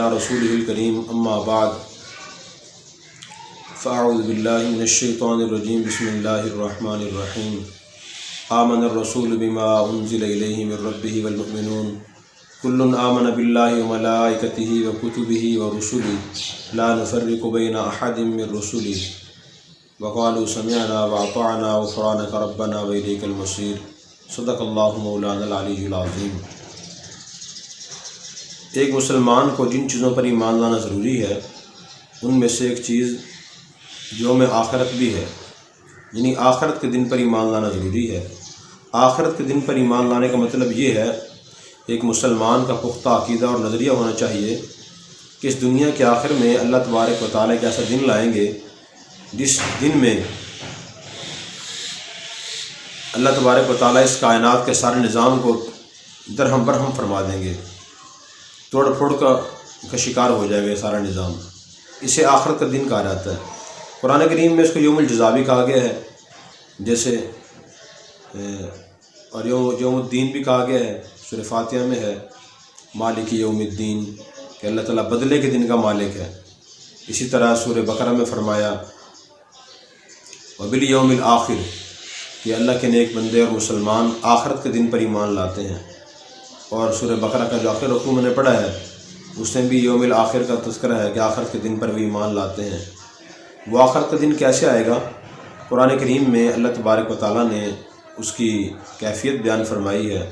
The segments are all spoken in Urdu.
علی رسولہ الکریم اما بعد فاعوذ باللہ من الشیطان الرجیم بسم اللہ الرحمن الرحیم آمن الرسول بما انزل الیہ من ربہ والمؤمنون کل آمن باللہ وملائکتہ وکتبہ ورسلہ لا نفرق بین احد من رسلہ وقالوا سمعنا واطعنا غفرانک ربنا والیک المصیر صدق اللہ مولانا العلی العظیم۔ ایک مسلمان کو جن چیزوں پر ایمان لانا ضروری ہے ان میں سے ایک چیز یوم آخرت بھی ہے، یعنی آخرت کے دن پر ایمان لانا ضروری ہے۔ آخرت کے دن پر ایمان لانے کا مطلب یہ ہے ایک مسلمان کا پختہ عقیدہ اور نظریہ ہونا چاہیے کہ اس دنیا کے آخر میں اللہ تبارک و تعالیٰ ایک ایسا دن لائیں گے جس دن میں اللہ تبارک و تعالیٰ اس کائنات کے سارے نظام کو درہم برہم فرما دیں گے، توڑ پھوڑ کا شکار ہو جائے گا یہ سارا نظام۔ اسے آخرت کا دن کہا جاتا ہے۔ قرآن کریم میں اس کو یوم الجزا بھی کہا گیا ہے، جیسے اور یوم الدین بھی کہا گیا ہے، سورہ فاتحہ میں ہے مالک یوم الدین کہ اللہ تعالیٰ بدلے کے دن کا مالک ہے۔ اسی طرح سورہ بقرہ میں فرمایا وبالیوم الآخر کہ اللہ کے نیک بندے اور مسلمان آخرت کے دن پر ایمان لاتے ہیں۔ اور سورہ بقرہ کا جو آخر رکوع میں نے پڑھا ہے اس میں بھی یوم الآخر کا تذکرہ ہے کہ آخرت کے دن پر بھی ایمان لاتے ہیں۔ وہ آخرت کا دن کیسے آئے گا؟ قرآن کریم میں اللہ تبارک و تعالیٰ نے اس کی کیفیت بیان فرمائی ہے۔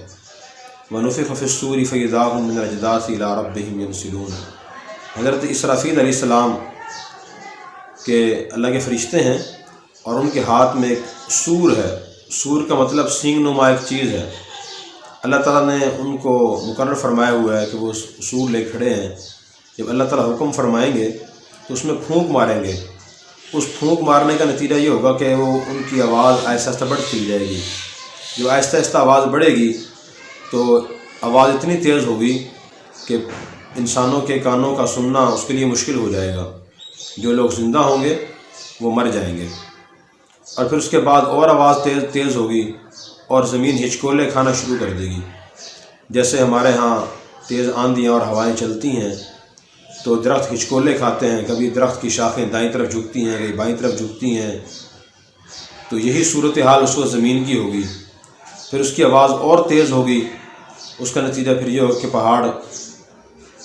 وَنُفِخَ فِي الصُّورِ فَإِذَا هُم مِّنَ الْأَجْدَاثِ إِلَىٰ رَبِّهِمْ يَنْسِلُونَ۔ حضرت اسرافیل علیہ السلام کے اللہ کے فرشتے ہیں اور ان کے ہاتھ میں ایک سور ہے۔ سور کا مطلب سینگ نما ایک چیز ہے۔ اللہ تعالیٰ نے ان کو مقرر فرمایا ہوا ہے کہ وہ سور لے کھڑے ہیں۔ جب اللہ تعالیٰ حکم فرمائیں گے تو اس میں پھونک ماریں گے۔ اس پھونک مارنے کا نتیجہ یہ ہوگا کہ وہ ان کی آواز آہستہ آہستہ بڑھتی چلی جائے گی۔ جب آہستہ آہستہ آواز بڑھے گی تو آواز اتنی تیز ہوگی کہ انسانوں کے کانوں کا سننا اس کے لیے مشکل ہو جائے گا۔ جو لوگ زندہ ہوں گے وہ مر جائیں گے۔ اور پھر اس کے بعد اور آواز تیز ہوگی اور زمین ہچکولے کھانا شروع کر دے گی۔ جیسے ہمارے ہاں تیز آندھیاں اور ہوائیں چلتی ہیں تو درخت ہچکولے کھاتے ہیں، کبھی درخت کی شاخیں دائیں طرف جھکتی ہیں، کبھی بائیں طرف جھکتی ہیں، تو یہی صورتحال اس وقت زمین کی ہوگی۔ پھر اس کی آواز اور تیز ہوگی، اس کا نتیجہ پھر یہ ہوگا کہ پہاڑ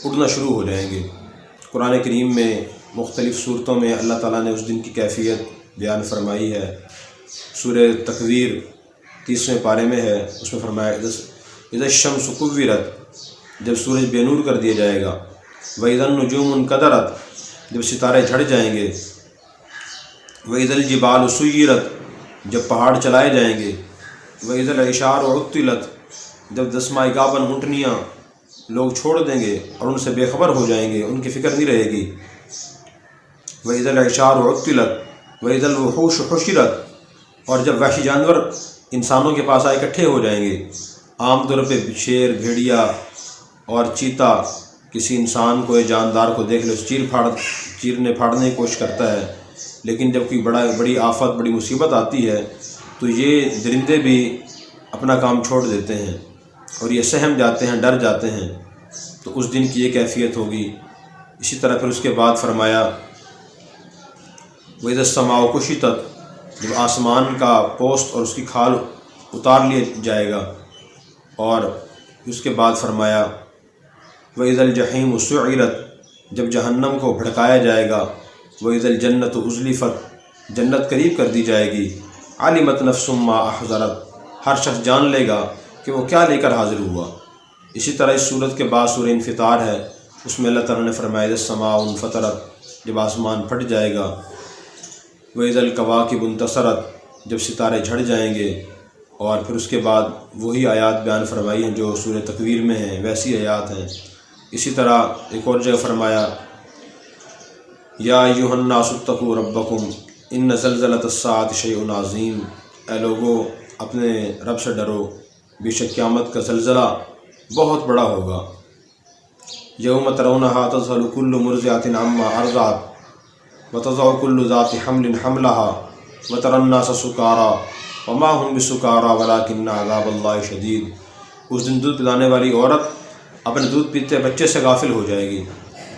اڑنا شروع ہو جائیں گے۔ قرآن کریم میں مختلف صورتوں میں اللہ تعالیٰ نے اس دن کی کیفیت بیان فرمائی ہے۔ سورہ تکویر 30ویں پارے میں ہے، اس میں فرمایا اذا الشمس کورت، جب سورج بے نور کر دیا جائے گا، واذا النجوم انکدرت، جب ستارے جھڑ جائیں گے، واذا الجبال سیرت، جب پہاڑ چلائے جائیں گے، واذا العشار عطلت، جب دسمہ اکابن اونٹنیاں لوگ چھوڑ دیں گے اور ان سے بے خبر ہو جائیں گے، ان کی فکر نہیں رہے گی، واذا العشار عطلت واذا الوحوش حشرت، اور جب وحشی جانور انسانوں کے پاس آئے اکٹھے ہو جائیں گے۔ عام طور پہ شیر، بھیڑیا اور چیتا کسی انسان کو یا جاندار کو دیکھ لے چیرنے پھاڑنے کی کوشش کرتا ہے، لیکن جب کوئی بڑی آفت، بڑی مصیبت آتی ہے تو یہ درندے بھی اپنا کام چھوڑ دیتے ہیں اور یہ سہم جاتے ہیں، ڈر جاتے ہیں۔ تو اس دن کی یہ کیفیت ہوگی۔ اسی طرح پھر اس کے بعد فرمایا وَإِذَا السَّمَاءُ كُشِطَتْ، جب آسمان کا پوست اور اس کی کھال اتار لیا جائے گا، اور اس کے بعد فرمایا وَإِذَا الْجَحِيمُ سُعِّرَتْ، جب جہنم کو بھڑکایا جائے گا، وَإِذَا الْجَنَّةُ أُزْلِفَتْ، جنت قریب کر دی جائے گی، عَلِمَتْ نَفْسٌ مَّا أَحْضَرَتْ، ہر شخص جان لے گا کہ وہ کیا لے کر حاضر ہوا۔ اسی طرح اس صورت کے بعد سورہ انفطار ہے، اس میں اللہ تعالیٰ نے فرمایا اذا السماء انفطرت، جب آسمان پھٹ جائے گا، وَإِذَا الْكَوَاكِبُ انتثرت، جب ستارے جھڑ جائیں گے، اور پھر اس کے بعد وہی آیات بیان فرمائی ہیں جو سورہ تکویر میں ہیں، ویسی آیات ہیں۔ اسی طرح ایک اور جگہ فرمایا یا ایھا الناس اتقوا ربکم ان زلزلۃ الساعۃ شیء عظیم، اے لوگو اپنے رب سے ڈرو، بے شک قیامت کا زلزلہ بہت بڑا ہوگا۔ یوم ترونھا تذہل کل مرضعۃ عما ارضعت وتضع كل ذات حمل حملها وترى الناس سکارى وما هم بسکارى ولكن عذاب اللہ شدید۔ اس دن دودھ پلانے والی عورت اپنے دودھ پیتے بچے سے غافل ہو جائے گی،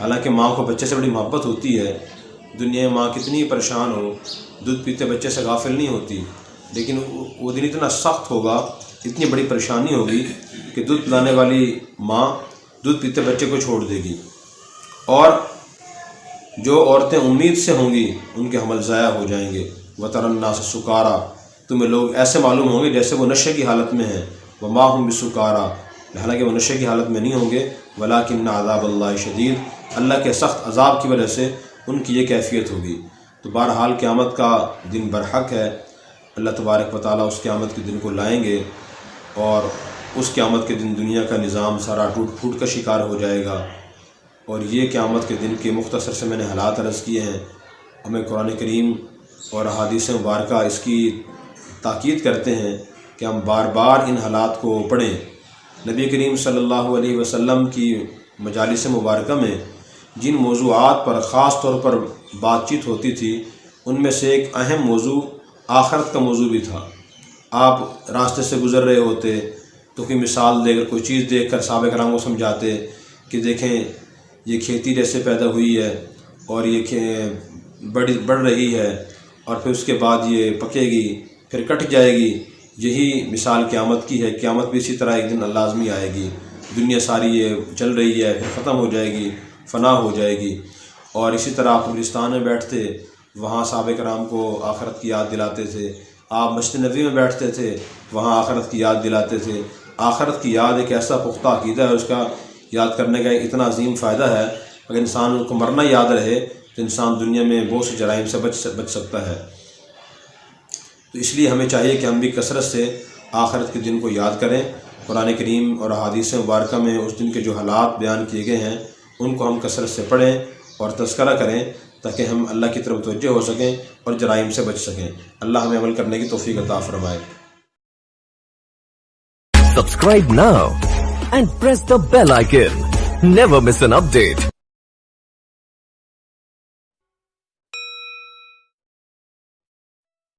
حالانکہ ماں کو بچے سے بڑی محبت ہوتی ہے، دنیا میں ماں کتنی پریشان ہو، دودھ پیتے بچے سے غافل نہیں ہوتی، لیکن وہ دن اتنا سخت ہوگا، اتنی بڑی پریشانی ہوگی کہ دودھ پلانے والی ماں دودھ پیتے بچے کو چھوڑ دے گی، اور جو عورتیں امید سے ہوں گی ان کے حمل ضائع ہو جائیں گے۔ وَتَرَى النَّاسَ سُكَارَىٰ، تمہیں لوگ ایسے معلوم ہوں گے جیسے وہ نشے کی حالت میں ہیں، وَمَا هُم بِسُكَارَىٰ، حالانکہ وہ نشے کی حالت میں نہیں ہوں گے، وَلَٰكِنَّ عَذَابَ اللَّهِ شَدِيدٌ، اللہ کے سخت عذاب کی وجہ سے ان کی یہ کیفیت ہوگی۔ تو بہرحال قیامت کا دن برحق ہے، اللہ تبارک و تعالیٰ اس قیامت کے دن کو لائیں گے، اور اس قیامت کے دن دنیا کا نظام سارا ٹوٹ پھوٹ کا شکار ہو جائے گا۔ اور یہ قیامت کے دن کے مختصر سے میں نے حالات عرض کیے ہیں، ہمیں قرآن کریم اور احادیث مبارکہ اس کی تاکید کرتے ہیں کہ ہم بار بار ان حالات کو پڑھیں۔ نبی کریم صلی اللہ علیہ وسلم کی مجالس مبارکہ میں جن موضوعات پر خاص طور پر بات چیت ہوتی تھی، ان میں سے ایک اہم موضوع آخرت کا موضوع بھی تھا۔ آپ راستے سے گزر رہے ہوتے تو کوئی مثال دے کر، کوئی چیز دیکھ کر صحابہ کرام کو سمجھاتے کہ دیکھیں یہ کھیتی جیسے پیدا ہوئی ہے اور یہ بڑھ رہی ہے، اور پھر اس کے بعد یہ پکے گی، پھر کٹ جائے گی، یہی مثال قیامت کی ہے، قیامت بھی اسی طرح ایک دن لازمی آئے گی، دنیا ساری یہ چل رہی ہے، پھر ختم ہو جائے گی، فنا ہو جائے گی۔ اور اسی طرح آپ قبرستان میں بیٹھتے، وہاں صحابہ کرام کو آخرت کی یاد دلاتے تھے، آپ مسجد نبوی میں بیٹھتے تھے، وہاں آخرت کی یاد دلاتے تھے۔ آخرت کی یاد ایک ایسا پختہ عقیدہ ہے، اس کا یاد کرنے کا ایک اتنا عظیم فائدہ ہے، اگر انسان کو مرنا یاد رہے تو انسان دنیا میں بہت سے جرائم سے بچ سکتا ہے۔ تو اس لیے ہمیں چاہیے کہ ہم بھی کثرت سے آخرت کے دن کو یاد کریں، قرآن کریم اور احادیث مبارکہ میں اس دن کے جو حالات بیان کیے گئے ہیں ان کو ہم کثرت سے پڑھیں اور تذکرہ کریں، تاکہ ہم اللہ کی طرف متوجہ ہو سکیں اور جرائم سے بچ سکیں۔ اللہ ہمیں عمل کرنے کی توفیق عطا فرمائے۔ Subscribe now and press the bell icon. Never miss an update.